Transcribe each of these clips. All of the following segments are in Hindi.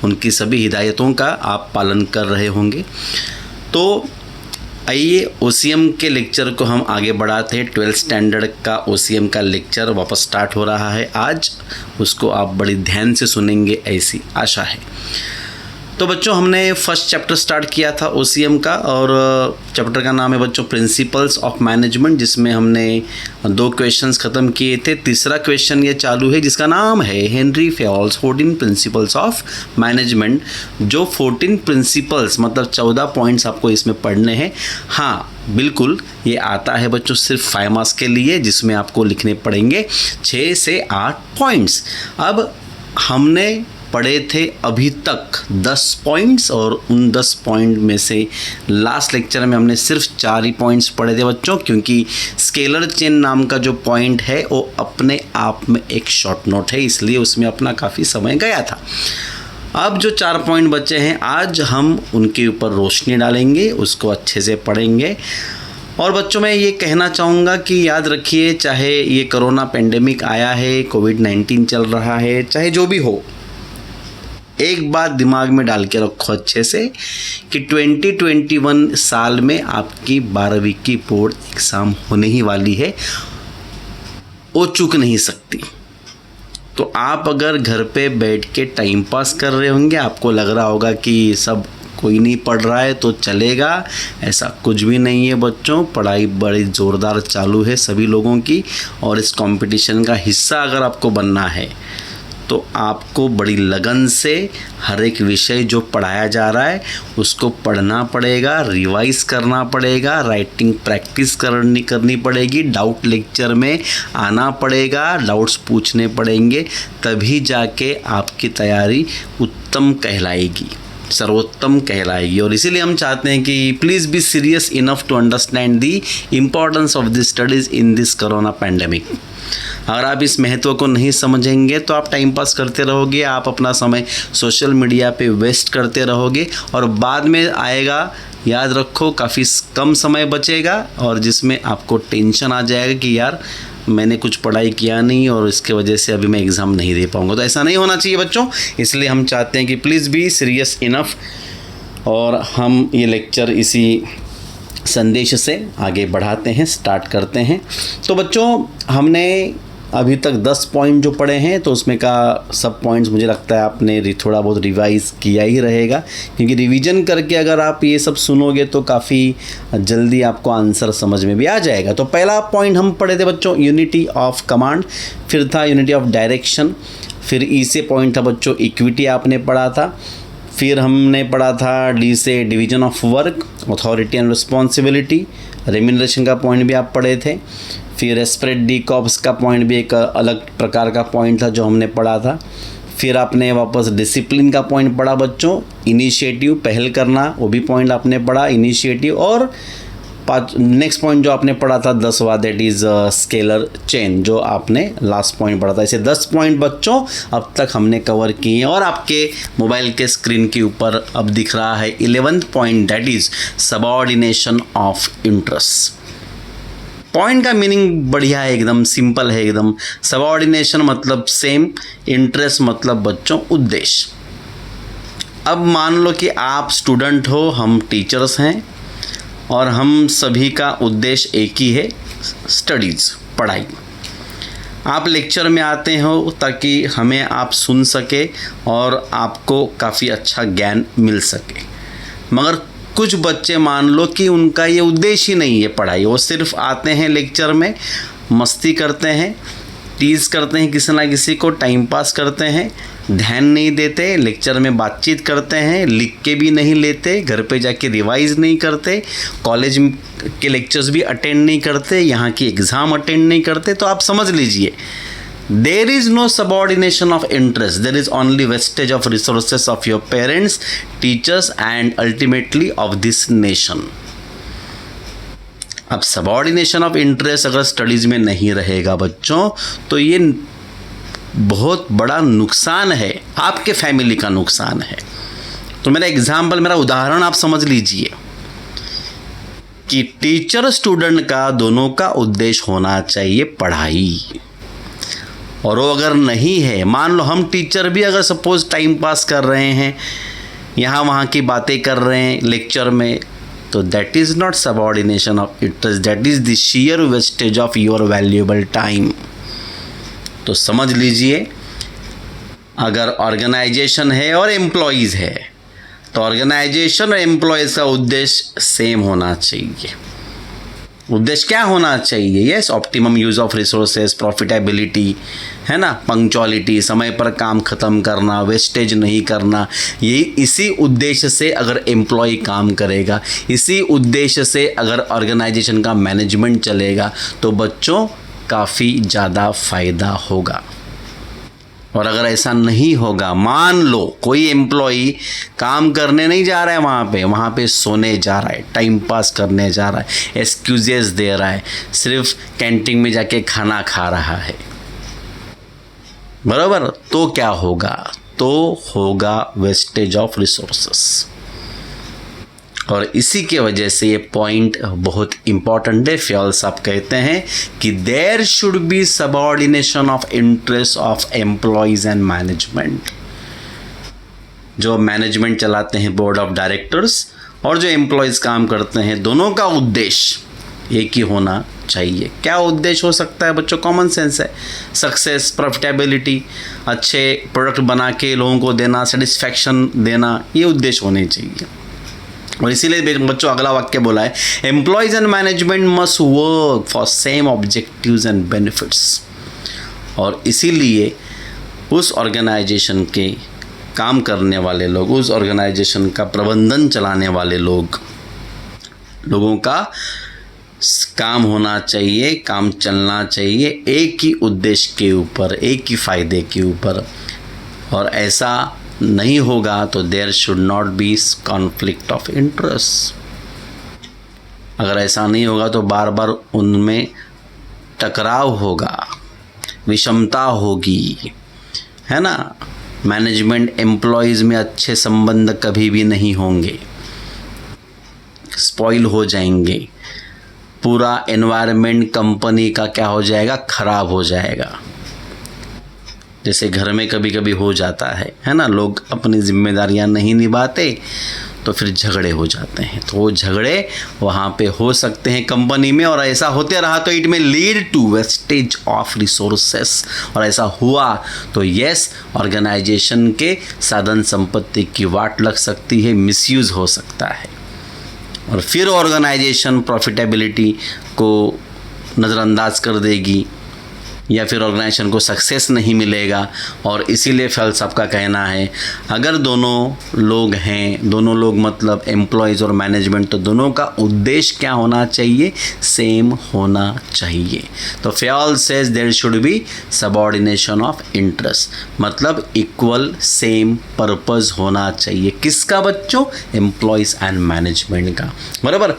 उनकी सभी हिदायतों का आप पालन कर रहे होंगे। तो आइए ओसीएम के लेक्चर को हम आगे बढ़ाते हैं। 12th स्टैंडर्ड का ओसीएम का लेक्चर वापस स्टार्ट हो रहा है आज, उसको आप बड़ी ध्यान से सुनेंगे ऐसी आशा है। तो बच्चों हमने फर्स्ट चैप्टर स्टार्ट किया था ओसीएम का, और चैप्टर का नाम है बच्चों प्रिंसिपल्स ऑफ मैनेजमेंट, जिसमें हमने 2 क्वेश्चंस ख़त्म किए थे। तीसरा क्वेश्चन ये चालू है जिसका नाम है हेनरी फेयल्स 14 प्रिंसिपल्स ऑफ मैनेजमेंट, जो 14 प्रिंसिपल्स मतलब 14 पॉइंट्स आपको इसमें पढ़ने हैं। हाँ बिल्कुल, ये आता है बच्चों सिर्फ 5 मार्क्स के लिए, जिसमें आपको लिखने पड़ेंगे 6 से 8 पॉइंट्स। अब हमने पढ़े थे अभी तक 10 पॉइंट्स, और उन 10 पॉइंट में से लास्ट लेक्चर में हमने सिर्फ 4 ही पॉइंट्स पढ़े थे बच्चों, क्योंकि स्केलर चेन नाम का जो पॉइंट है वो अपने आप में एक शॉर्ट नोट है, इसलिए उसमें अपना काफ़ी समय गया था। अब जो 4 पॉइंट बचे हैं आज हम उनके ऊपर रोशनी डालेंगे, उसको अच्छे से पढ़ेंगे। और बच्चों मैं ये कहना चाहूँगा कि याद रखिए, चाहे ये कोरोना पेंडेमिक आया है, कोविड-19 चल रहा है, चाहे जो भी हो, एक बात दिमाग में डाल के रखो अच्छे से कि 2021 साल में आपकी 12वीं की बोर्ड एग्ज़ाम होने ही वाली है, वो चूक नहीं सकती। तो आप अगर घर पे बैठ के टाइम पास कर रहे होंगे, आपको लग रहा होगा कि सब कोई नहीं पढ़ रहा है तो चलेगा, ऐसा कुछ भी नहीं है बच्चों। पढ़ाई बड़ी ज़ोरदार चालू है सभी लोगों की, और इस कंपटीशन का हिस्सा अगर आपको बनना है तो आपको बड़ी लगन से हर एक विषय जो पढ़ाया जा रहा है उसको पढ़ना पड़ेगा, रिवाइज करना पड़ेगा, राइटिंग प्रैक्टिस करनी पड़ेगी, डाउट लेक्चर में आना पड़ेगा, डाउट्स पूछने पड़ेंगे, तभी जाके आपकी तैयारी उत्तम कहलाएगी, सर्वोत्तम कहलाएगी। और इसीलिए हम चाहते हैं कि please be serious enough to understand the importance of this studies in this corona pandemic. अगर आप इस महत्व को नहीं समझेंगे तो आप टाइम पास करते रहोगे, आप अपना समय सोशल मीडिया पे वेस्ट करते रहोगे, और बाद में आएगा, याद रखो, काफ़ी कम समय बचेगा और जिसमें आपको टेंशन आ जाएगा कि यार मैंने कुछ पढ़ाई किया नहीं और इसके वजह से अभी मैं एग्ज़ाम नहीं दे पाऊँगा। तो ऐसा नहीं होना चाहिए बच्चों, इसलिए हम चाहते हैं कि प्लीज़ बी सीरियस इनफ, और हम ये लेक्चर इसी संदेश से आगे बढ़ाते हैं, स्टार्ट करते हैं। तो बच्चों हमने अभी तक 10 पॉइंट जो पढ़े हैं, तो उसमें का सब पॉइंट्स मुझे लगता है आपने थोड़ा बहुत रिवाइज़ किया ही रहेगा, क्योंकि रिवीजन करके अगर आप ये सब सुनोगे तो काफ़ी जल्दी आपको आंसर समझ में भी आ जाएगा। तो पहला पॉइंट हम पढ़े थे बच्चों यूनिटी ऑफ कमांड, फिर था यूनिटी ऑफ डायरेक्शन, फिर ई से पॉइंट था बच्चों इक्विटी आपने पढ़ा था, फिर हमने पढ़ा था डी से division of work, authority and responsibility, remuneration का पॉइंट भी आप पढ़े थे, फिर एस्प्रेट डी कॉप्स का पॉइंट भी एक अलग प्रकार का पॉइंट था जो हमने पढ़ा था। फिर आपने वापस डिसिप्लिन का पॉइंट पढ़ा बच्चों, इनिशिएटिव पहल करना, वो भी पॉइंट आपने पढ़ा इनिशिएटिव, और नेक्स्ट पॉइंट जो आपने पढ़ा था 10वां, दैट इज़ स्केलर चेन, जो आपने लास्ट पॉइंट पढ़ा था। ऐसे 10 पॉइंट बच्चों अब तक हमने कवर किए हैं, और आपके मोबाइल के स्क्रीन के ऊपर अब दिख रहा है 11th point, that is subordination of interest. Point का मीनिंग बढ़िया है, एकदम सिंपल है एकदम। सबऑर्डिनेशन मतलब सेम, इंटरेस्ट मतलब बच्चों उद्देश्य। अब मान लो कि आप स्टूडेंट हो, हम टीचर्स हैं, और हम सभी का उद्देश्य एक ही है, स्टडीज़, पढ़ाई। आप लेक्चर में आते हो ताकि हमें आप सुन सके और आपको काफ़ी अच्छा ज्ञान मिल सके, मगर कुछ बच्चे मान लो कि उनका ये उद्देश्य ही नहीं है पढ़ाई, वो सिर्फ आते हैं लेक्चर में, मस्ती करते हैं, टीज़ करते हैं किसी ना किसी को, टाइम पास करते हैं, ध्यान नहीं देते, लेक्चर में बातचीत करते हैं, लिख के भी नहीं लेते, घर पे जाके रिवाइज नहीं करते, कॉलेज के लेक्चर्स भी अटेंड नहीं करते, यहाँ की एग्ज़ाम अटेंड नहीं करते। तो आप समझ लीजिए, there is no subordination of interest, there is only wastage of resources of your parents, teachers and ultimately of this nation। अब सबऑर्डिनेशन ऑफ इंटरेस्ट अगर स्टडीज़ में नहीं रहेगा बच्चों, तो ये बहुत बड़ा नुकसान है, आपके फैमिली का नुकसान है। तो मेरा एग्जाम्पल, मेरा उदाहरण आप समझ लीजिए कि टीचर स्टूडेंट का दोनों का उद्देश्य होना चाहिए पढ़ाई, और वो अगर नहीं है, मान लो हम टीचर भी अगर सपोज टाइम पास कर रहे हैं, यहाँ वहाँ की बातें कर रहे हैं लेक्चर में, तो that is not subordination of interest, that is the share wastage of your valuable time. तो समझ लीजिए, अगर ऑर्गेनाइजेशन है और एम्प्लॉयज़ है तो ऑर्गेनाइजेशन और एम्प्लॉयज़ का उद्देश्य सेम होना चाहिए। उद्देश्य क्या होना चाहिए? Yes, optimum use of resources, profitability, है ना, पंक्चुअलिटी, समय पर काम ख़त्म करना, वेस्टेज नहीं करना। यही इसी उद्देश्य से अगर एम्प्लॉय काम करेगा, इसी उद्देश्य से अगर ऑर्गेनाइजेशन का मैनेजमेंट चलेगा, तो बच्चों काफ़ी ज़्यादा फ़ायदा होगा। और अगर ऐसा नहीं होगा, मान लो कोई एम्प्लॉई काम करने नहीं जा रहा है, वहाँ पे सोने जा रहा है, टाइम पास करने जा रहा है, एक्सक्यूजेस दे रहा है, सिर्फ कैंटीन में जाके खाना खा रहा है, बराबर, तो क्या होगा? तो होगा वेस्टेज ऑफ रिसोर्सेस। और इसी के वजह से ये पॉइंट बहुत इम्पॉर्टेंट है। फ्योल साहब कहते हैं कि there should be subordination of interest of employees and management. जो मैनेजमेंट चलाते हैं, बोर्ड ऑफ डायरेक्टर्स, और जो एम्प्लॉयज़ काम करते हैं, दोनों का उद्देश्य एक ही होना चाहिए। क्या उद्देश्य हो सकता है बच्चों? कॉमन सेंस है, सक्सेस, प्रॉफिटेबिलिटी, अच्छे प्रोडक्ट बना के लोगों को देना, सेटिस्फैक्शन देना, ये उद्देश्य होने चाहिए। और इसीलिए बच्चों अगला वाक्य बोला है, employees and management must work for same objectives and benefits. और इसीलिए उस ऑर्गेनाइजेशन के काम करने वाले लोग, उस ऑर्गेनाइजेशन का प्रबंधन चलाने वाले लोगों का काम होना चाहिए, काम चलना चाहिए एक ही उद्देश्य के ऊपर, एक ही फ़ायदे के ऊपर। और ऐसा नहीं होगा तो there should not be conflict of interest. अगर ऐसा नहीं होगा तो बार बार उनमें टकराव होगा, विषमता होगी, है ना। मैनेजमेंट एम्प्लॉयज़ में अच्छे संबंध कभी भी नहीं होंगे, स्पॉइल हो जाएंगे, पूरा एनवायरनमेंट कंपनी का क्या हो जाएगा? ख़राब हो जाएगा। जैसे घर में कभी कभी हो जाता है ना, लोग अपनी जिम्मेदारियां नहीं निभाते तो फिर झगड़े हो जाते हैं। तो वो झगड़े वहाँ पे हो सकते हैं कंपनी में, और ऐसा होते रहा तो it may lead to wastage of resources. और ऐसा हुआ तो यस, ऑर्गेनाइजेशन के साधन संपत्ति की वाट लग सकती है, मिसयूज़ हो सकता है, और फिर ऑर्गेनाइजेशन प्रॉफिटेबिलिटी को नज़रअंदाज कर देगी, या फिर ऑर्गेनाइजेशन को सक्सेस नहीं मिलेगा। और इसीलिए फ्योल साहब का कहना है, अगर दोनों लोग हैं, दोनों लोग मतलब एम्प्लॉयज़ और मैनेजमेंट, तो दोनों का उद्देश्य क्या होना चाहिए? सेम होना चाहिए। तो Fayol says there should be subordination of interest, मतलब इक्वल सेम पर्पस होना चाहिए। किसका बच्चों? एम्प्लॉयज़ एंड मैनेजमेंट का, बराबर।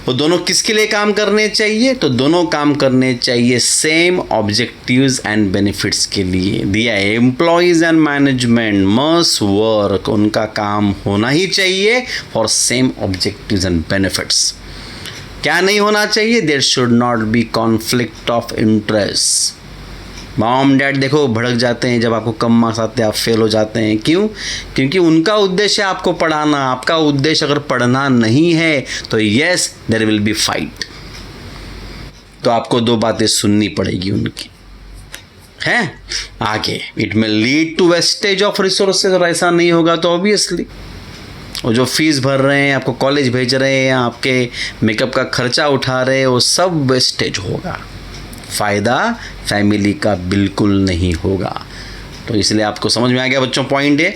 वो दोनों किसके लिए काम करने चाहिए? तो दोनों काम करने चाहिए सेम ऑब्जेक्टिव्स एंड बेनिफिट्स के लिए। दिया है, employees and management must work, उनका काम होना ही चाहिए for same objectives and benefits. क्या नहीं होना चाहिए? There should not be conflict of interest. Mom dad देखो भड़क जाते हैं जब आपको कम मार्क्स आते हैं, आप फेल हो जाते हैं। क्यों? क्योंकि उनका उद्देश्य है आपको पढ़ाना। आपका उद्देश्य अगर पढ़ना नहीं है तो yes, there will be fight. तो आपको दो बातें सुननी पड़ेगी उनकी, हैं आगे। It may lead to wastage of resources, और ऐसा नहीं होगा तो ऑब्वियसली वो जो फीस भर रहे हैं, आपको कॉलेज भेज रहे हैं, आपके मेकअप का खर्चा उठा रहे हैं, वो सब वेस्टेज होगा। फ़ायदा फैमिली का बिल्कुल नहीं होगा। तो इसलिए आपको समझ में आ गया बच्चों पॉइंट है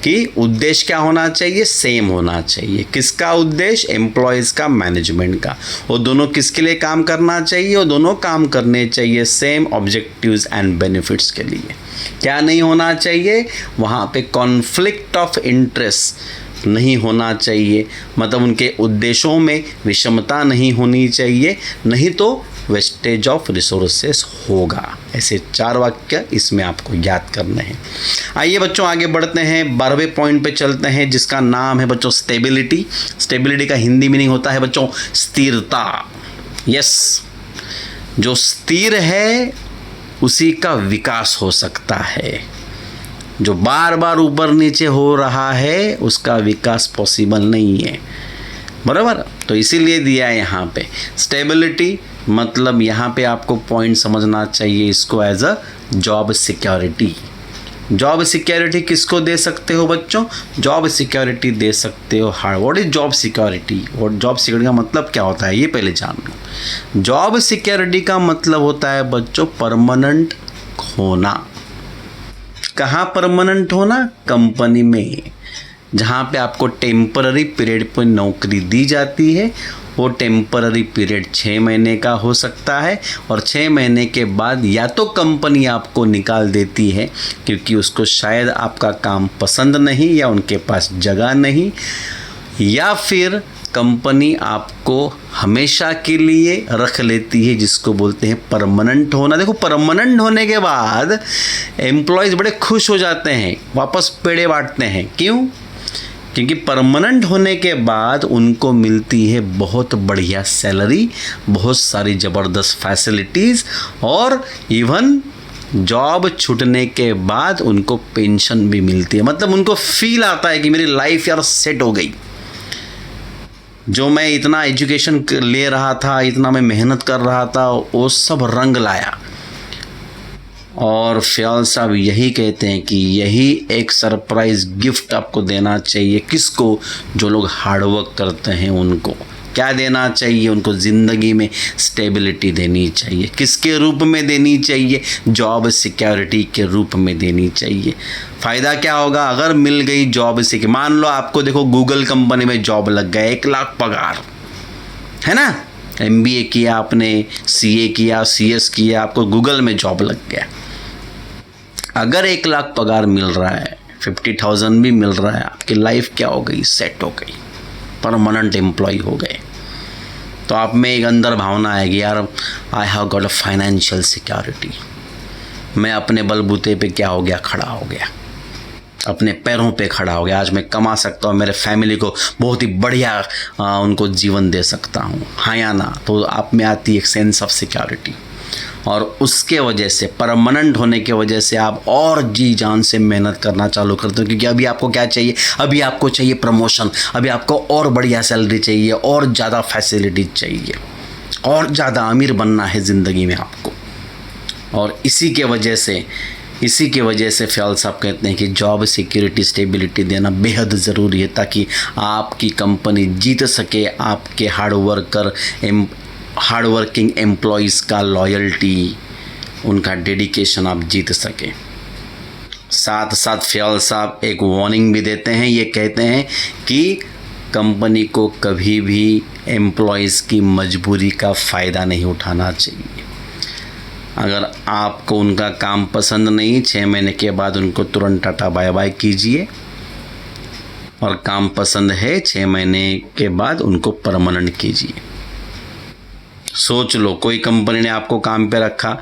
कि उद्देश्य क्या होना चाहिए? सेम होना चाहिए। किसका उद्देश्य? एम्प्लॉयज़ का, मैनेजमेंट का। वो दोनों किसके लिए काम करना चाहिए? वो दोनों काम करने चाहिए सेम ऑब्जेक्टिव्स एंड बेनिफिट्स के लिए। क्या नहीं होना चाहिए? वहाँ पे कॉन्फ्लिक्ट ऑफ इंटरेस्ट नहीं होना चाहिए, मतलब उनके उद्देश्यों में विषमता नहीं होनी चाहिए, नहीं तो वेस्टेज ऑफ रिसोर्सेस होगा। ऐसे 4 वाक्य इसमें आपको याद करने हैं। आइए बच्चों आगे बढ़ते हैं, 12वें पॉइंट पे चलते हैं, जिसका नाम है बच्चों स्टेबिलिटी। स्टेबिलिटी का हिंदी मीनिंग होता है बच्चों स्थिरता। यस, जो स्थिर है उसी का विकास हो सकता है। जो बार बार ऊपर नीचे हो रहा है उसका विकास पॉसिबल नहीं है, बराबर। तो इसीलिए दिया है यहाँ पे स्टेबिलिटी, मतलब यहाँ पे आपको पॉइंट समझना चाहिए इसको as a job security. Job security किसको दे सकते हो बच्चों? जॉब सिक्योरिटी दे सकते हो hard. What is job security? और जॉब सिक्योरिटी का मतलब क्या होता है ये पहले जान लो। जॉब सिक्योरिटी का मतलब होता है बच्चों परमानेंट होना। कहाँ परमानेंट होना? कंपनी में, जहाँ पे आपको टेम्पररी पीरियड पर नौकरी दी जाती है। वो टेम्पररी पीरियड 6 महीने का हो सकता है और 6 महीने के बाद या तो कंपनी आपको निकाल देती है क्योंकि उसको शायद आपका काम पसंद नहीं या उनके पास जगह नहीं, या फिर कंपनी आपको हमेशा के लिए रख लेती है, जिसको बोलते हैं परमानेंट होना। देखो परमानेंट होने के बाद एम्प्लॉयज़ बड़े खुश हो जाते हैं, वापस पेड़े बांटते हैं। क्यों? क्योंकि परमानेंट होने के बाद उनको मिलती है बहुत बढ़िया सैलरी, बहुत सारी ज़बरदस्त फैसिलिटीज़, और इवन जॉब छूटने के बाद उनको पेंशन भी मिलती है। मतलब उनको फील आता है कि मेरी लाइफ यार सेट हो गई। जो मैं इतना एजुकेशन ले रहा था, इतना मैं मेहनत कर रहा था, वो सब रंग लाया। और फ़याल साहब यही कहते हैं कि यही एक सरप्राइज़ गिफ्ट आपको देना चाहिए। किसको? जो लोग हार्डवर्क करते हैं उनको। क्या देना चाहिए उनको? ज़िंदगी में स्टेबिलिटी देनी चाहिए। किसके रूप में देनी चाहिए? जॉब सिक्योरिटी के रूप में देनी चाहिए। फ़ायदा क्या होगा अगर मिल गई जॉब सिक्योरिटी? मान लो आपको देखो गूगल कंपनी में जॉब लग गया, 1 लाख पगार है ना, MBA किया आपने, CA किया, CS किया, आपको गूगल में जॉब लग गया। अगर 1 लाख पगार मिल रहा है, 50,000 भी मिल रहा है, आपकी लाइफ क्या हो गई? सेट हो गई, परमानेंट एम्प्लॉय हो गए। तो आप में एक अंदर भावना आएगी यार I have got a financial security. मैं अपने बलबूते पे क्या हो गया? खड़ा हो गया, अपने पैरों पे खड़ा हो गया। आज मैं कमा सकता हूँ, मेरे फैमिली को बहुत ही बढ़िया उनको जीवन दे सकता हूँ, हाँ या ना? तो आप में आती है एक सेंस ऑफ सिक्योरिटी। और उसके वजह से, परमानेंट होने के वजह से आप और जी जान से मेहनत करना चालू करते हो। क्योंकि अभी आपको क्या चाहिए? अभी आपको चाहिए प्रमोशन, अभी आपको और बढ़िया सैलरी चाहिए, और ज़्यादा फैसिलिटीज चाहिए, और ज़्यादा अमीर बनना है ज़िंदगी में आपको। और इसी के वजह से फ़याल साहब कहते हैं कि जॉब सिक्योरिटी, स्टेबिलिटी देना बेहद ज़रूरी है, ताकि आपकी कंपनी जीत सके आपके हार्ड वर्किंग एम्प्लॉयज़ का लॉयल्टी, उनका डेडिकेशन आप जीत सके। साथ साथ फ़याल साहब एक वार्निंग भी देते हैं। ये कहते हैं कि कंपनी को कभी भी एम्प्लॉयज़ की मजबूरी का फ़ायदा नहीं उठाना चाहिए। अगर आपको उनका काम पसंद नहीं, 6 महीने के बाद उनको तुरंत टाटा बाय बाय कीजिए, और काम पसंद है 6 महीने के बाद उनको परमानेंट कीजिए। सोच लो, कोई कंपनी ने आपको काम पे रखा,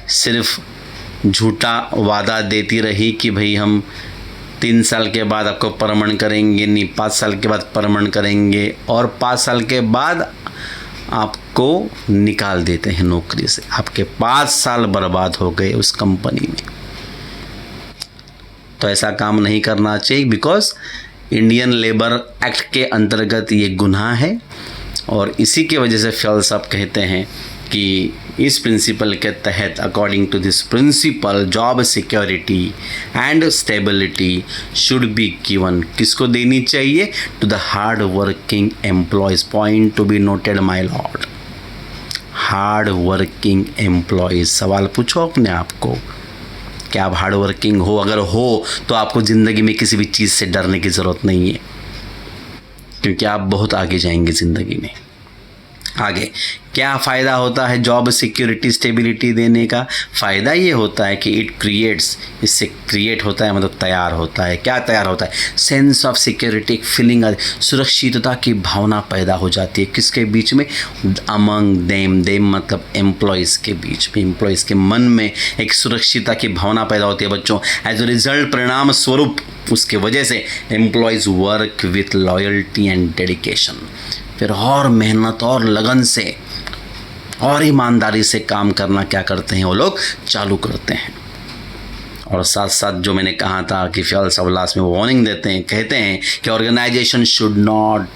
सिर्फ झूठा वादा देती रही कि भाई हम 3 साल के बाद आपको परमानेंट करेंगे, नहीं 5 साल के बाद परमानेंट करेंगे, और 5 साल के बाद आपको निकाल देते हैं नौकरी से। आपके 5 साल बर्बाद हो गए उस कंपनी में। तो ऐसा काम नहीं करना चाहिए, बिकॉज इंडियन लेबर एक्ट के अंतर्गत ये गुनाह है। और इसी के वजह से फ़याल साहब कहते हैं कि इस प्रिंसिपल के तहत, according to this principle, job security and stability should be given. किसको देनी चाहिए? To the hard working employees. Point to be noted my lord, hard working employees. सवाल पूछो अपने आप को, क्या आप हार्ड वर्किंग हो? अगर हो तो आपको ज़िंदगी में किसी भी चीज़ से डरने की ज़रूरत नहीं है, क्योंकि आप बहुत आगे जाएंगे ज़िंदगी में। आगे क्या फ़ायदा होता है जॉब सिक्योरिटी, स्टेबिलिटी देने का? फ़ायदा ये होता है कि इट क्रिएट्स, इससे क्रिएट होता है मतलब तैयार होता है। क्या तैयार होता है? सेंस ऑफ सिक्योरिटी, एक फीलिंग, सुरक्षितता की भावना पैदा हो जाती है। किसके बीच में? अमंग देम मतलब एम्प्लॉयज़ के बीच में। एम्प्लॉयज़ के मन में एक सुरक्षितता की भावना पैदा होती है बच्चों। एज अ रिजल्ट, परिणाम स्वरूप, उसके वजह से employees work with loyalty and dedication. फिर और मेहनत और लगन से और ईमानदारी से काम करना क्या करते हैं वो लोग चालू करते हैं। और साथ साथ जो मैंने कहा था कि फ्यूल्स ऑफ लास्ट में वार्निंग देते हैं, कहते हैं कि organisation should not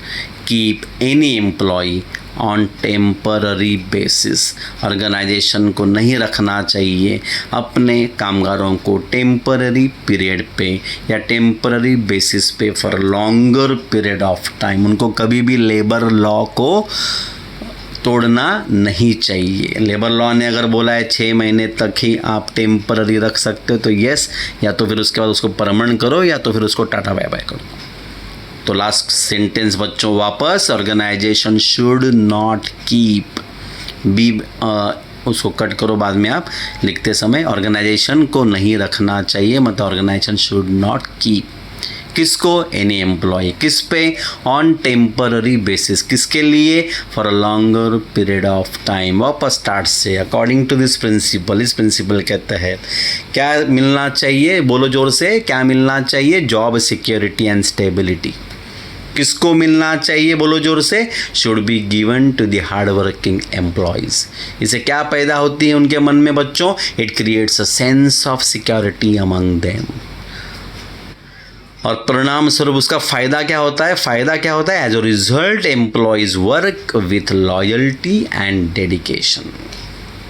keep any employee on temporary basis. Organisation को नहीं रखना चाहिए अपने कामगारों को टेम्पररी पीरियड पे या टेम्पररी बेसिस पे for longer period of time. उनको कभी भी लेबर लॉ को तोड़ना नहीं चाहिए। लेबर लॉ ने अगर बोला है 6 महीने तक ही आप टेम्पररी रख सकते हो तो यस, या तो फिर उसके बाद उसको परमानेंट करो या तो फिर उसको टाटा बाय बाय करो। तो लास्ट सेंटेंस बच्चों वापस, organisation should not keep be, उसको कट करो बाद में आप लिखते समय, ऑर्गेनाइजेशन को नहीं रखना चाहिए, मतलब ऑर्गेनाइजेशन शुड नॉट कीप किसको, एनी एम्प्लॉय, किस पे, ऑन टेम्पररी बेसिस, किसके लिए, for a longer period of time. वापस स्टार्ट से, अकॉर्डिंग टू दिस प्रिंसिपल, इस प्रिंसिपल के तहत क्या मिलना चाहिए, बोलो जोर से, क्या मिलना चाहिए, जॉब सिक्योरिटी एंड स्टेबिलिटी। किसको मिलना चाहिए, बोलो जोर से, should be given to the hard working employees. इससे क्या पैदा होती है उनके मन में बच्चों, it creates a sense of security among them. और परिणाम स्वरूप उसका फ़ायदा क्या होता है, फ़ायदा क्या होता है, as a result employees work with loyalty and dedication.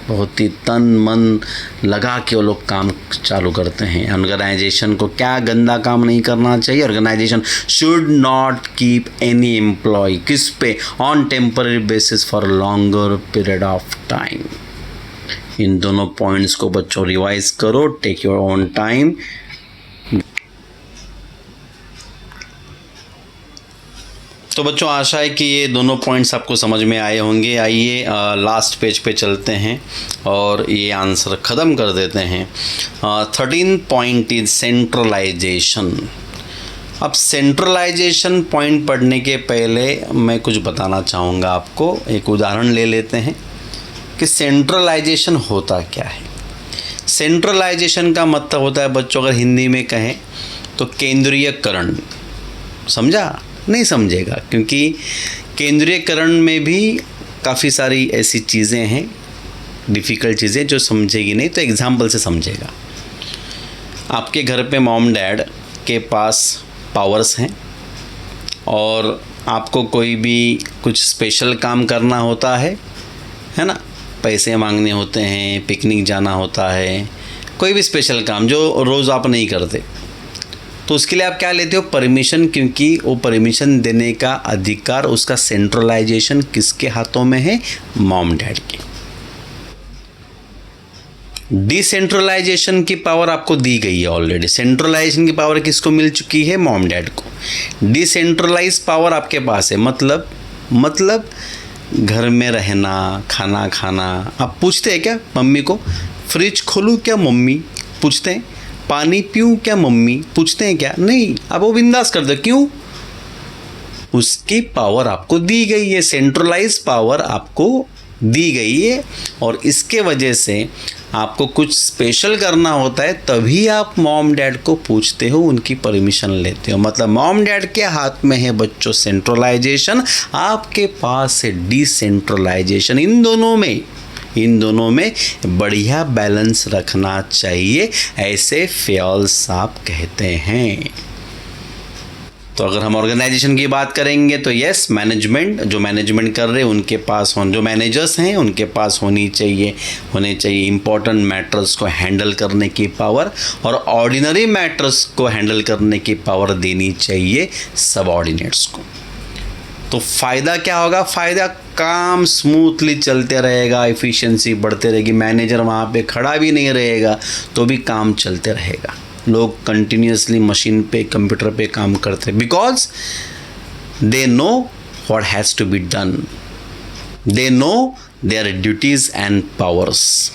बहुत ही तन मन लगा के वो लोग काम चालू करते हैं। ऑर्गेनाइजेशन को क्या गंदा काम नहीं करना चाहिए, organisation should not keep any employ, किस पे, on temporary basis for longer period of time. इन दोनों पॉइंट्स को बच्चों रिवाइज करो, टेक योर ओन टाइम। तो बच्चों आशा है कि ये दोनों पॉइंट्स आपको समझ में आए होंगे। आइए लास्ट पेज पे चलते हैं और ये आंसर ख़त्म कर देते हैं। 13 पॉइंट इज सेंट्रलाइजेशन। अब सेंट्रलाइजेशन पॉइंट पढ़ने के पहले मैं कुछ बताना चाहूँगा आपको। एक उदाहरण ले लेते हैं कि सेंट्रलाइजेशन होता क्या है। सेंट्रलाइजेशन का मतलब होता है बच्चों, अगर हिंदी में कहें तो केंद्रीयकरण। समझा? नहीं समझेगा, क्योंकि केंद्रीयकरण में भी काफ़ी सारी ऐसी चीज़ें हैं, डिफ़िकल्ट चीज़ें जो समझेगी नहीं, तो एग्जाम्पल से समझेगा। आपके घर पे मॉम डैड के पास पावर्स हैं और आपको कोई भी कुछ स्पेशल काम करना होता है ना, पैसे मांगने होते हैं, पिकनिक जाना होता है, कोई भी स्पेशल काम जो रोज़ आप नहीं करते, तो उसके लिए आप क्या लेते हो, परमिशन। क्योंकि वो परमिशन देने का अधिकार, उसका सेंट्रलाइजेशन किसके हाथों में है, मॉम डैड के। डिसेंट्रलाइजेशन की पावर आपको दी गई है ऑलरेडी। सेंट्रलाइजेशन की पावर किसको मिल चुकी है, मॉम डैड को। डिसेंट्रलाइज पावर आपके पास है, मतलब घर में रहना, खाना खाना। आप पूछते हैं क्या मम्मी को, फ्रिज खोलूँ क्या मम्मी, पूछते हैं, पानी पीऊँ क्या मम्मी, पूछते हैं क्या, नहीं। अब वो बिंदास कर दो, क्यों, उसकी पावर आपको दी गई है, सेंट्रलाइज पावर आपको दी गई है। और इसके वजह से आपको कुछ स्पेशल करना होता है, तभी आप मॉम डैड को पूछते हो, उनकी परमिशन लेते हो। मतलब मॉम डैड के हाथ में है बच्चों सेंट्रलाइजेशन, आपके पास है डिसेंट्रलाइजेशन। इन दोनों में बढ़िया बैलेंस रखना चाहिए, ऐसे फ्यूल्स साहब कहते हैं। तो अगर हम ऑर्गेनाइजेशन की बात करेंगे तो यस, मैनेजमेंट, जो मैनेजमेंट कर रहे हैं उनके पास जो मैनेजर्स हैं उनके पास होने चाहिए इम्पोर्टेंट मैटर्स को हैंडल करने की पावर, और ऑर्डिनरी मैटर्स को हैंडल करने की पावर देनी चाहिए सबऑर्डिनेट्स को। तो फ़ायदा क्या होगा, फ़ायदा काम स्मूथली चलते रहेगा, एफिशिएंसी बढ़ते रहेगी, मैनेजर वहाँ पे खड़ा भी नहीं रहेगा तो भी काम चलते रहेगा। लोग कंटिन्यूसली मशीन पे, कंप्यूटर पे काम करते हैं, because they know what has to be done, they know their duties and powers.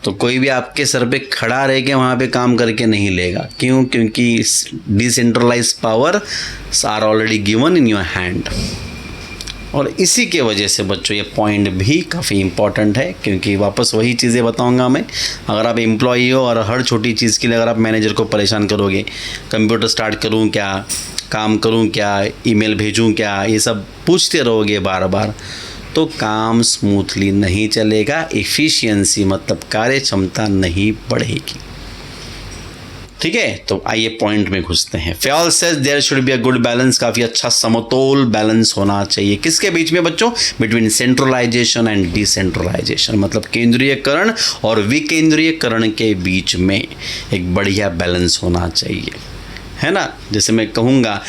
तो कोई भी आपके सर पे खड़ा रह के वहाँ पे काम करके नहीं लेगा। क्यों? क्योंकि decentralise power are already given in your hand. और इसी के वजह से बच्चों ये पॉइंट भी काफ़ी इम्पॉर्टेंट है, क्योंकि वापस वही चीज़ें बताऊंगा मैं। अगर आप एम्प्लॉई हो और हर छोटी चीज़ के लिए अगर आप मैनेजर को परेशान करोगे, कंप्यूटर स्टार्ट करूँ क्या, काम करूँ क्या, ईमेल भेजूँ क्या, ये सब पूछते रहोगे बार बार, तो काम स्मूथली नहीं चलेगा, एफिशिएंसी मतलब कार्य क्षमता नहीं बढ़ेगी। ठीक है, तो आइए पॉइंट में घुसते हैं। Fayol says there should be a good balance, काफी अच्छा समतोल बैलेंस होना चाहिए। किसके बीच में बच्चों? बिटवीन सेंट्रलाइजेशन एंड डिसेंट्रलाइजेशन, मतलब केंद्रीयकरण और विकेंद्रीयकरण के बीच में एक बढ़िया बैलेंस होना चाहिए, है ना। जैसे मैं कहूँगा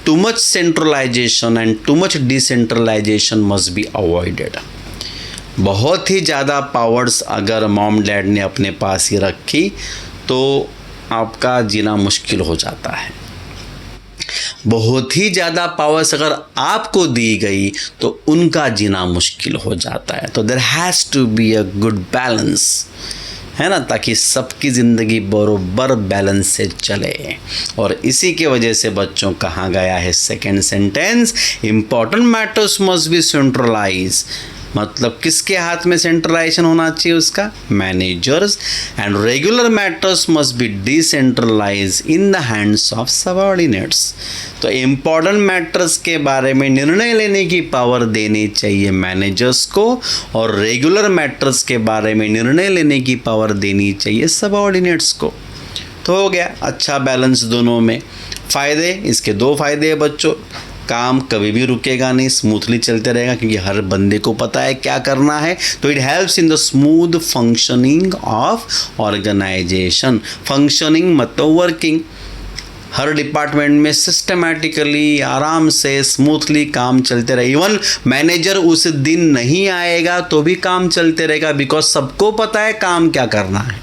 too much centralisation and too much decentralisation must be avoided. बहुत ही ज़्यादा पावर्स अगर मॉम डैड ने अपने पास ही रखी तो आपका जीना मुश्किल हो जाता है। बहुत ही ज़्यादा पावर्स अगर आपको दी गई तो उनका जीना मुश्किल हो जाता है। तो there has to be a good balance, है ना, ताकि सबकी ज़िंदगी बरोबर बैलेंस से चले। और इसी के वजह से बच्चों कहा गया है second sentence, important matters must be centralise, मतलब किसके हाथ में सेंट्रलाइजेशन होना चाहिए? उसका, managers. And regular matters must be decentralise in the hands of subordinates. तो इम्पॉर्टेंट मैटर्स के बारे में निर्णय लेने की पावर देनी चाहिए मैनेजर्स को, और रेगुलर मैटर्स के बारे में निर्णय लेने की पावर देनी चाहिए सबऑर्डिनेट्स को। तो हो गया अच्छा बैलेंस दोनों में। फ़ायदे, इसके दो फायदे हैं बच्चों। काम कभी भी रुकेगा नहीं, स्मूथली चलते रहेगा क्योंकि हर बंदे को पता है क्या करना है। तो it helps in the smooth functioning of organisation. Functioning मतलब वर्किंग, हर डिपार्टमेंट में सिस्टमैटिकली आराम से स्मूथली काम चलते रहे। इवन मैनेजर उस दिन नहीं आएगा तो भी काम चलते रहेगा, बिकॉज सबको पता है काम क्या करना है।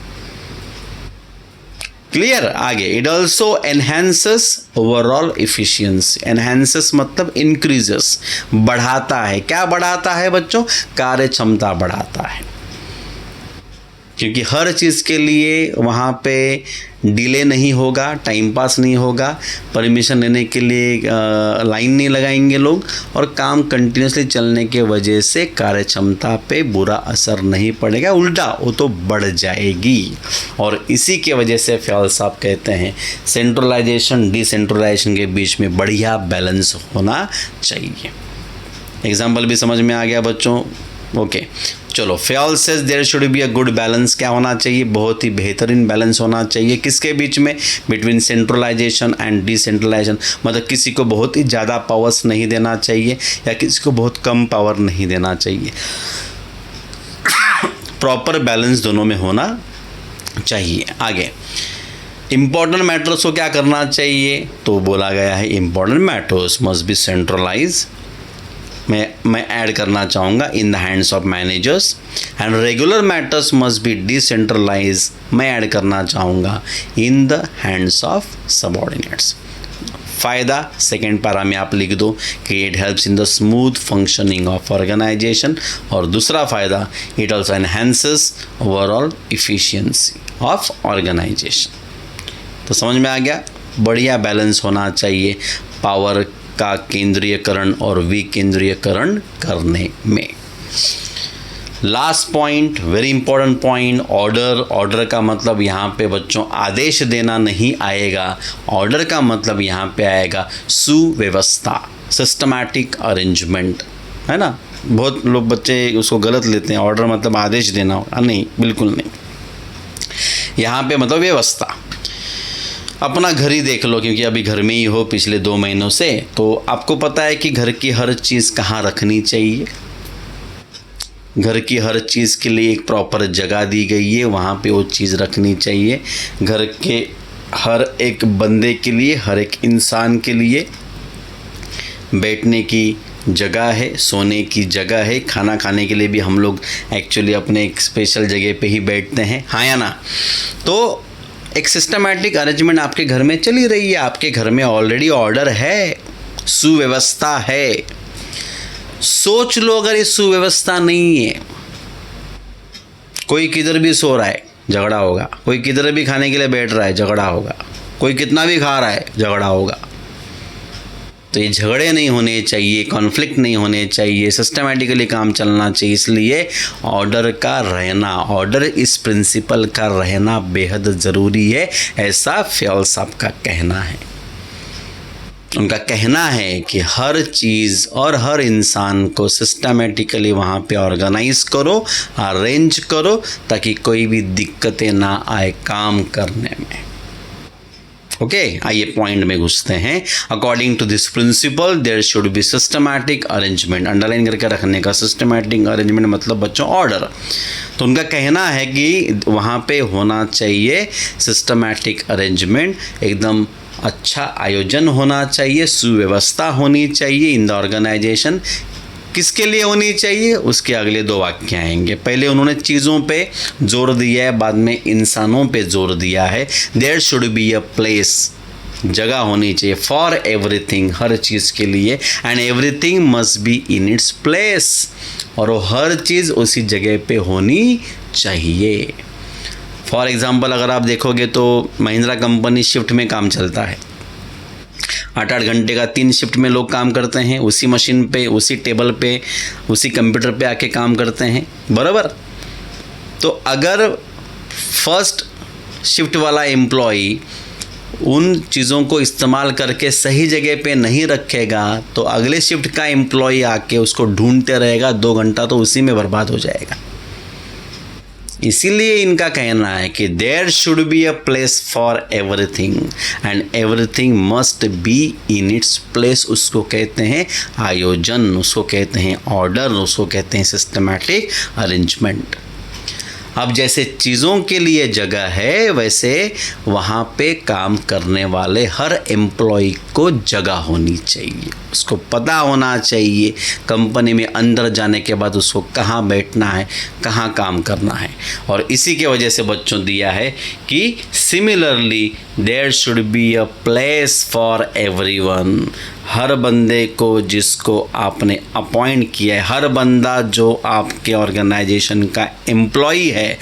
क्लियर? आगे, it also enhances overall efficiency. Enhances मतलब इंक्रीजेस, बढ़ाता है। क्या बढ़ाता है बच्चों? कार्य क्षमता बढ़ाता है, क्योंकि हर चीज़ के लिए वहाँ पे डिले नहीं होगा, टाइम पास नहीं होगा, परमिशन लेने के लिए लाइन नहीं लगाएंगे लोग, और काम कंटिन्यूसली चलने के वजह से कार्य क्षमता पे बुरा असर नहीं पड़ेगा, उल्टा वो तो बढ़ जाएगी। और इसी के वजह से फ्योल साहब कहते हैं सेंट्रलाइजेशन डिसेंट्रलाइजेशन के बीच में बढ़िया बैलेंस होना चाहिए। एग्जाम्पल भी समझ में आ गया बच्चों? ओके, चलो। Fayol says there should be a good balance, क्या होना चाहिए? बहुत ही बेहतरीन बैलेंस होना चाहिए। किसके बीच में? बिटवीन सेंट्रलाइजेशन एंड डिसेंट्रलाइजेशन, मतलब किसी को बहुत ही ज़्यादा पावर्स नहीं देना चाहिए या किसी को बहुत कम पावर नहीं देना चाहिए। प्रॉपर बैलेंस दोनों में होना चाहिए। आगे, इम्पॉर्टेंट मैटर्स को क्या करना चाहिए? तो बोला गया है important matters must be centralise, मैं ऐड करना चाहूँगा in the hands of managers. And regular matters must be decentralise, मैं ऐड करना चाहूँगा in the hands of subordinates. फ़ायदा सेकेंड पैरा में आप लिख दो कि it helps in the smooth functioning of organisation, और दूसरा फ़ायदा it also enhances overall efficiency of organisation. तो समझ में आ गया? बढ़िया बैलेंस होना चाहिए पावर का केंद्रीयकरण और विकेंद्रीयकरण करने में। Last point, very important point, order. Order का मतलब यहाँ पे बच्चों आदेश देना नहीं आएगा, ऑर्डर का मतलब यहाँ पे आएगा सुव्यवस्था, सिस्टमैटिक अरेंजमेंट, है ना। बहुत लोग बच्चे उसको गलत लेते हैं, ऑर्डर मतलब आदेश देना, नहीं, बिल्कुल नहीं। यहाँ पे मतलब व्यवस्था। अपना घर ही देख लो, क्योंकि अभी घर में ही हो पिछले 2 महीनों से, तो आपको पता है कि घर की हर चीज़ कहाँ रखनी चाहिए। घर की हर चीज़ के लिए एक प्रॉपर जगह दी गई है, वहाँ पे वो चीज़ रखनी चाहिए। घर के हर एक बंदे के लिए, हर एक इंसान के लिए बैठने की जगह है, सोने की जगह है, खाना खाने के लिए भी हम लोग एक्चुअली अपने एक स्पेशल जगह पे ही बैठते हैं, हाँ या ना। तो एक सिस्टमैटिक अरेंजमेंट आपके घर में चली रही है, आपके घर में ऑलरेडी ऑर्डर है, सुव्यवस्था है। सोच लो अगर ये सुव्यवस्था नहीं है, कोई किधर भी सो रहा है झगड़ा होगा, कोई किधर भी खाने के लिए बैठ रहा है झगड़ा होगा, कोई कितना भी खा रहा है झगड़ा होगा। तो ये झगड़े नहीं होने चाहिए, कॉन्फ्लिक्ट नहीं होने चाहिए, सिस्टमैटिकली काम चलना चाहिए। इसलिए ऑर्डर का रहना, ऑर्डर इस प्रिंसिपल का रहना बेहद ज़रूरी है, ऐसा फ्योल साहब का कहना है। उनका कहना है कि हर चीज़ और हर इंसान को सिस्टमेटिकली वहाँ पे ऑर्गेनाइज करो, अरेंज करो, ताकि कोई भी दिक्कतें ना आए काम करने में। ओके, आइए पॉइंट में घुसते हैं। According to this principle there should be systematic arrangement. Underline करके रखने का, सिस्टमैटिक अरेंजमेंट मतलब बच्चों ऑर्डर। तो उनका कहना है कि वहाँ पे होना चाहिए सिस्टमैटिक अरेंजमेंट, एकदम अच्छा आयोजन होना चाहिए, सुव्यवस्था होनी चाहिए इन द ऑर्गेनाइजेशन। किसके लिए होनी चाहिए, उसके अगले दो वाक्य आएंगे। पहले उन्होंने चीज़ों पे जोर दिया है, बाद में इंसानों पे जोर दिया है। There should be a place, जगह होनी चाहिए, फॉर एवरीथिंग, हर चीज़ के लिए, and everything must be in its place, और वो हर चीज़ उसी जगह पे होनी चाहिए। फॉर एग्ज़ाम्पल अगर आप देखोगे तो महिंद्रा कंपनी शिफ्ट में काम चलता है, 8-8 घंटे का 3 शिफ्ट में लोग काम करते हैं, उसी मशीन पे, उसी टेबल पे, उसी कंप्यूटर पे आके काम करते हैं, बराबर। तो अगर फर्स्ट शिफ्ट वाला एम्प्लॉई उन चीज़ों को इस्तेमाल करके सही जगह पे नहीं रखेगा तो अगले शिफ्ट का एम्प्लॉई आके उसको ढूंढते रहेगा, 2 घंटा तो उसी में बर्बाद हो जाएगा। इसीलिए इनका कहना है कि there should be a place for everything and everything must be in its place. उसको कहते हैं आयोजन, उसको कहते हैं ऑर्डर, उसको कहते हैं सिस्टमैटिक अरेंजमेंट। अब जैसे चीज़ों के लिए जगह है, वैसे वहाँ पे काम करने वाले हर एम्प्लॉय को जगह होनी चाहिए। उसको पता होना चाहिए कंपनी में अंदर जाने के बाद उसको कहाँ बैठना है, कहाँ काम करना है। और इसी के वजह से बच्चों दिया है कि similarly there should be a place for everyone. हर बंदे को जिसको आपने अपॉइंट किया है, हर बंदा जो आपके ऑर्गेनाइजेशन का एम्प्लॉई है,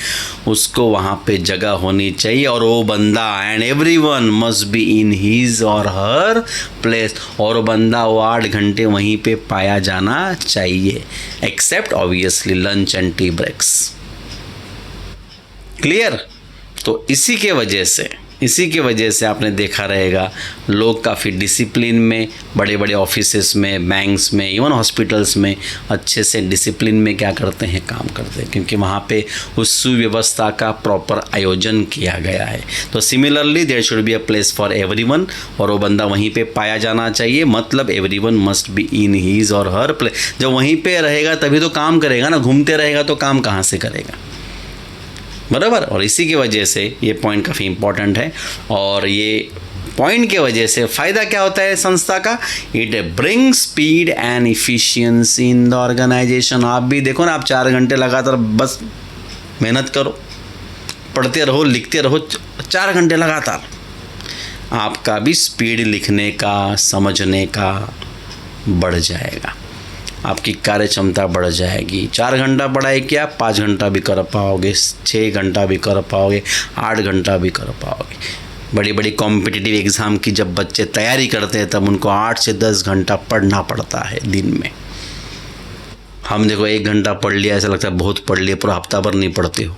उसको वहाँ पे जगह होनी चाहिए। और वो बंदा and everyone must be in his और हर प्लेस, और बंदा वो 8 घंटे वहीं पे पाया जाना चाहिए, except obviously lunch and tea breaks. Clear? तो इसी के वजह से आपने देखा रहेगा लोग काफ़ी डिसिप्लिन में, बड़े बड़े ऑफिसेस में, बैंक्स में, इवन हॉस्पिटल्स में अच्छे से डिसिप्लिन में क्या करते हैं, काम करते हैं, क्योंकि वहाँ पे उस सुव्यवस्था का प्रॉपर आयोजन किया गया है। तो similarly there should be a place for everyone, और वो बंदा वहीं पे पाया जाना चाहिए, मतलब everyone must be in his और हर प्लेस। जब वहीं पे रहेगा तभी तो काम करेगा ना, घूमते रहेगा तो काम कहाँ से करेगा, बराबर। और इसी की वजह से ये पॉइंट काफ़ी इम्पॉर्टेंट है। और ये पॉइंट के वजह से फ़ायदा क्या होता है संस्था का, it brings speed and efficiency in the organisation. आप भी देखो ना, आप 4 घंटे लगातार बस मेहनत करो, पढ़ते रहो, लिखते रहो 4 घंटे लगातार, आपका भी स्पीड लिखने का, समझने का बढ़ जाएगा, आपकी कार्य क्षमता बढ़ जाएगी। 4 घंटा पढ़ाई किया, 5 घंटा भी कर पाओगे, 6 घंटा भी कर पाओगे, 8 घंटा भी कर पाओगे। बड़ी बड़ी कॉम्पिटिटिव एग्ज़ाम की जब बच्चे तैयारी करते हैं तब उनको 8 से 10 घंटा पढ़ना पड़ता है दिन में। हम देखो 1 घंटा पढ़ लिया, ऐसा लगता है बहुत पढ़ लिया, पूरा हफ्ता भर नहीं पढ़ते हो,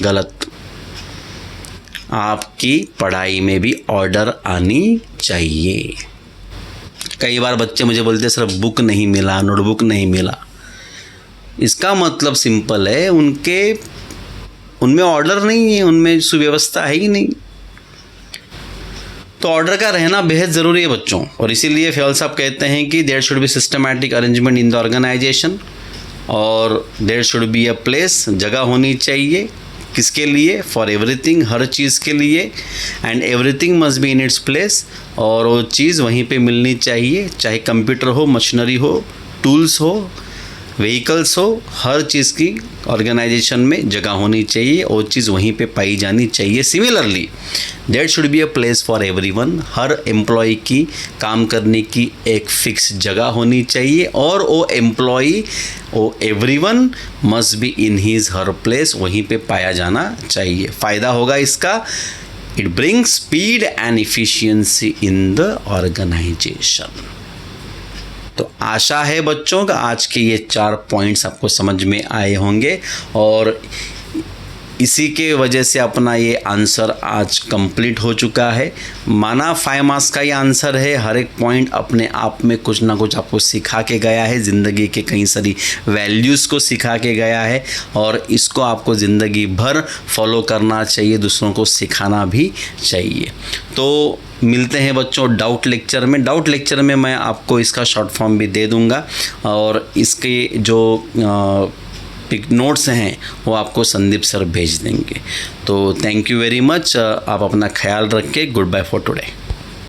गलत। आपकी पढ़ाई में भी ऑर्डर आनी चाहिए। कई बार बच्चे मुझे बोलते हैं सर बुक नहीं मिला, नोटबुक नहीं मिला। इसका मतलब सिंपल है, उनमें ऑर्डर नहीं है, उनमें सुव्यवस्था है ही नहीं। तो ऑर्डर का रहना बेहद ज़रूरी है बच्चों। और इसीलिए फ़याल साहब कहते हैं कि there should be systematic arrangement in the organisation, और there should be a place, जगह होनी चाहिए, किसके लिए, फॉर एवरीथिंग, हर चीज़ के लिए, and everything must be in its place, और वो चीज़ वहीं पे मिलनी चाहिए, चाहे कंप्यूटर हो, मशीनरी हो, टूल्स हो, व्हीकल्स हो, हर चीज़ की ऑर्गेनाइजेशन में जगह होनी चाहिए, वो चीज़ वहीं पे पाई जानी चाहिए। Similarly there should be a place for everyone, हर एम्प्लॉय की काम करने की एक फिक्स जगह होनी चाहिए, और वो एम्प्लॉय, वो everyone must be in his her place, वहीं पे पाया जाना चाहिए। फ़ायदा होगा इसका, it brings speed and efficiency in the organisation. तो आशा है बच्चों का आज के ये 4 पॉइंट्स आपको समझ में आए होंगे, और इसी के वजह से अपना ये आंसर आज कंप्लीट हो चुका है। माना 5 मार्क्स का ये आंसर है, हर एक पॉइंट अपने आप में कुछ ना कुछ आपको सिखा के गया है, ज़िंदगी के कई सारी वैल्यूज़ को सिखा के गया है और इसको आपको ज़िंदगी भर फॉलो करना चाहिए, दूसरों को सिखाना भी चाहिए। तो मिलते हैं बच्चों डाउट लेक्चर में। डाउट लेक्चर में मैं आपको इसका शॉर्ट फॉर्म भी दे दूंगा और इसके जो पिक नोट्स हैं वो आपको संदीप सर भेज देंगे। तो थैंक यू वेरी मच। आप अपना ख्याल रखें। Good bye for today.